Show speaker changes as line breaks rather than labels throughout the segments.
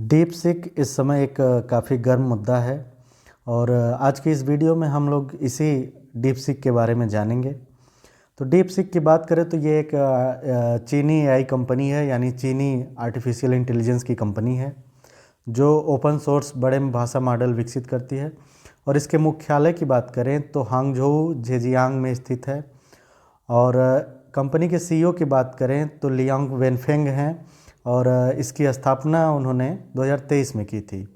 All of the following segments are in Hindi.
डीप सीक इस समय एक काफ़ी गर्म मुद्दा है और आज की इस वीडियो में हम लोग इसी डीप सीक के बारे में जानेंगे। तो डीप सीक की बात करें तो ये एक चीनी एआई कंपनी है, यानी चीनी आर्टिफिशियल इंटेलिजेंस की कंपनी है जो ओपन सोर्स बड़े भाषा मॉडल विकसित करती है। और इसके मुख्यालय की बात करें तो हांगझोउ झेजियांग में स्थित है। और कंपनी के सीईओ की बात करें तो लियांग वेनफेंग हैं और इसकी स्थापना उन्होंने 2023 में की थी।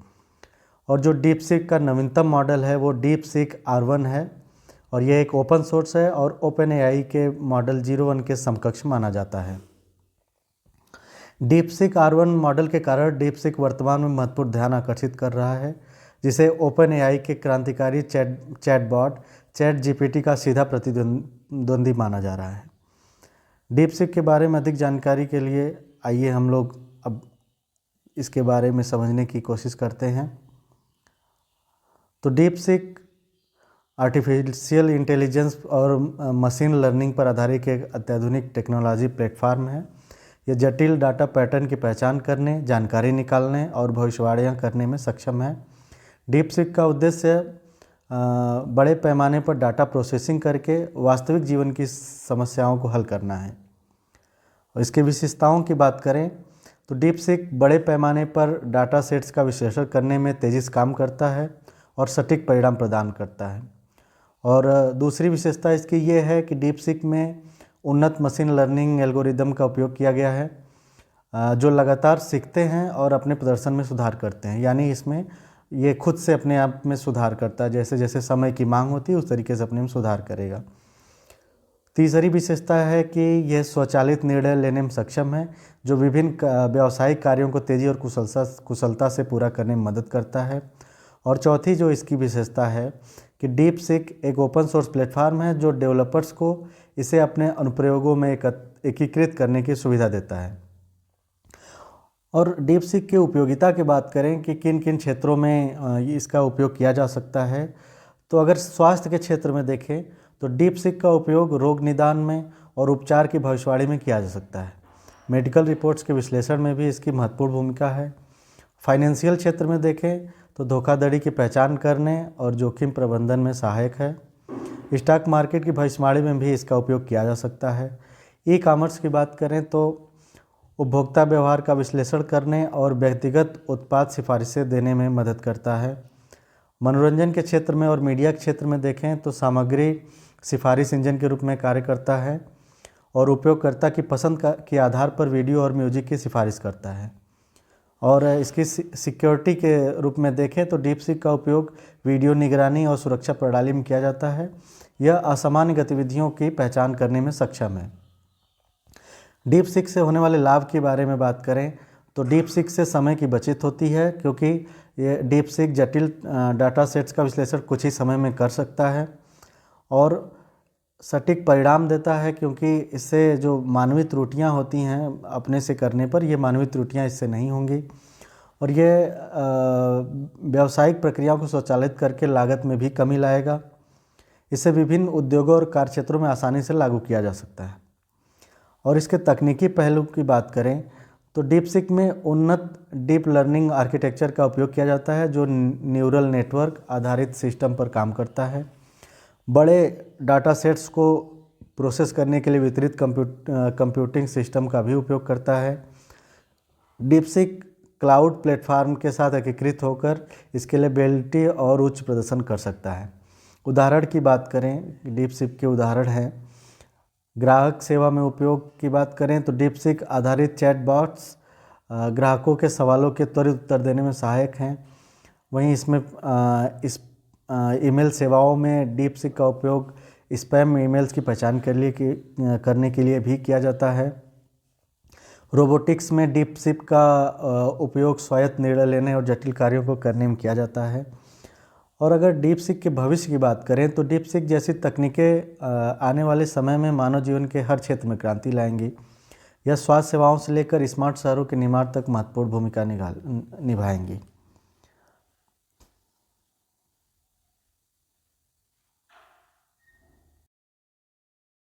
और जो डीप सीक का नवीनतम मॉडल है वो डीप सीक R1 है और यह एक ओपन सोर्स है और ओपन एआई के मॉडल 01 के समकक्ष माना जाता है। डीप सीक R1 मॉडल के कारण डीप सीक वर्तमान में महत्वपूर्ण ध्यान आकर्षित कर रहा है, जिसे ओपन एआई के क्रांतिकारी चैटबॉट चैट जीपीटी का सीधा प्रतिद्वंदी माना जा रहा है। डीप सीक के बारे में अधिक जानकारी के लिए आइए हम लोग अब इसके बारे में समझने की कोशिश करते हैं। तो डीप सीक आर्टिफिशियल इंटेलिजेंस और मशीन लर्निंग पर आधारित एक अत्याधुनिक टेक्नोलॉजी प्लेटफॉर्म है। यह जटिल डाटा पैटर्न की पहचान करने, जानकारी निकालने और भविष्यवाणियाँ करने में सक्षम है। डीप सीक का उद्देश्य बड़े पैमाने पर डाटा प्रोसेसिंग करके वास्तविक जीवन की समस्याओं को हल करना है। और इसके विशेषताओं की बात करें तो डीप सीक बड़े पैमाने पर डाटा सेट्स का विश्लेषण करने में तेज़ी से काम करता है और सटीक परिणाम प्रदान करता है। और दूसरी विशेषता इसकी ये है कि डीप सीक में उन्नत मशीन लर्निंग एल्गोरिदम का उपयोग किया गया है जो लगातार सीखते हैं और अपने प्रदर्शन में सुधार करते हैं। यानी इसमें ये खुद से अपने आप में सुधार करता है, जैसे जैसे समय की मांग होती है उस तरीके से अपने में सुधार करेगा। तीसरी विशेषता है कि यह स्वचालित निर्णय लेने में सक्षम है, जो विभिन्न व्यावसायिक कार्यों को तेज़ी और कुशलता से पूरा करने में मदद करता है। और चौथी जो इसकी विशेषता है कि डीप सीक एक ओपन सोर्स प्लेटफॉर्म है जो डेवलपर्स को इसे अपने अनुप्रयोगों में एकीकृत करने की सुविधा देता है। और डीप सीक की उपयोगिता की बात करें कि किन किन क्षेत्रों में इसका उपयोग किया जा सकता है, तो अगर स्वास्थ्य के क्षेत्र में देखें तो डीप सीक का उपयोग रोग निदान में और उपचार की भविष्यवाणी में किया जा सकता है। मेडिकल रिपोर्ट्स के विश्लेषण में भी इसकी महत्वपूर्ण भूमिका है। फाइनेंशियल क्षेत्र में देखें तो धोखाधड़ी की पहचान करने और जोखिम प्रबंधन में सहायक है। स्टॉक मार्केट की भविष्यवाणी में भी इसका उपयोग किया जा सकता है। ई कॉमर्स की बात करें तो उपभोक्ता व्यवहार का विश्लेषण करने और व्यक्तिगत उत्पाद सिफारिशें देने में मदद करता है। मनोरंजन के क्षेत्र में और मीडिया के क्षेत्र में देखें तो सामग्री सिफारिश इंजन के रूप में कार्य करता है और उपयोगकर्ता की पसंद के आधार पर वीडियो और म्यूजिक की सिफारिश करता है। और इसकी सिक्योरिटी के रूप में देखें तो डीप सीक का उपयोग वीडियो निगरानी और सुरक्षा प्रणाली में किया जाता है। यह असामान्य गतिविधियों की पहचान करने में सक्षम है। डीप सीक से होने वाले लाभ के बारे में बात करें तो डीप सीक से समय की बचत होती है, क्योंकि ये डीप सीक जटिल डाटा सेट्स का विश्लेषण कुछ ही समय में कर सकता है और सटीक परिणाम देता है, क्योंकि इससे जो मानवीय त्रुटियां होती हैं अपने से करने पर, ये मानवीय त्रुटियां इससे नहीं होंगी। और ये व्यावसायिक प्रक्रियाओं को स्वचालित करके लागत में भी कमी लाएगा। इसे विभिन्न उद्योगों और कार्यक्षेत्रों में आसानी से लागू किया जा सकता है। और इसके तकनीकी पहलू की बात करें तो डीप सीक में उन्नत डीप लर्निंग आर्किटेक्चर का उपयोग किया जाता है जो न्यूरल नेटवर्क आधारित सिस्टम पर काम करता है। बड़े डाटा सेट्स को प्रोसेस करने के लिए वितरित कंप्यूटिंग सिस्टम का भी उपयोग करता है। डीप सीक क्लाउड प्लेटफॉर्म के साथ एकीकृत होकर स्केलेबिलिटी और उच्च प्रदर्शन कर सकता है। उदाहरण की बात करें, डीप सीक के उदाहरण हैं। ग्राहक सेवा में उपयोग की बात करें तो डीप सीक आधारित चैटबॉट्स ग्राहकों के सवालों के त्वरित उत्तर देने में सहायक हैं। वहीं इसमें ईमेल सेवाओं में डीप सीक का उपयोग स्पैम ईमेल्स की पहचान करने के लिए भी किया जाता है। रोबोटिक्स में डीप सीक का उपयोग स्वायत्त निर्णय लेने और जटिल कार्यों को करने में किया जाता है। और अगर डीप सीक के भविष्य की बात करें तो डीप सीक जैसी तकनीकें आने वाले समय में मानव जीवन के हर क्षेत्र में क्रांति लाएंगी। यह स्वास्थ्य सेवाओं से लेकर स्मार्ट शहरों के निर्माण तक महत्वपूर्ण भूमिका निभाएंगी।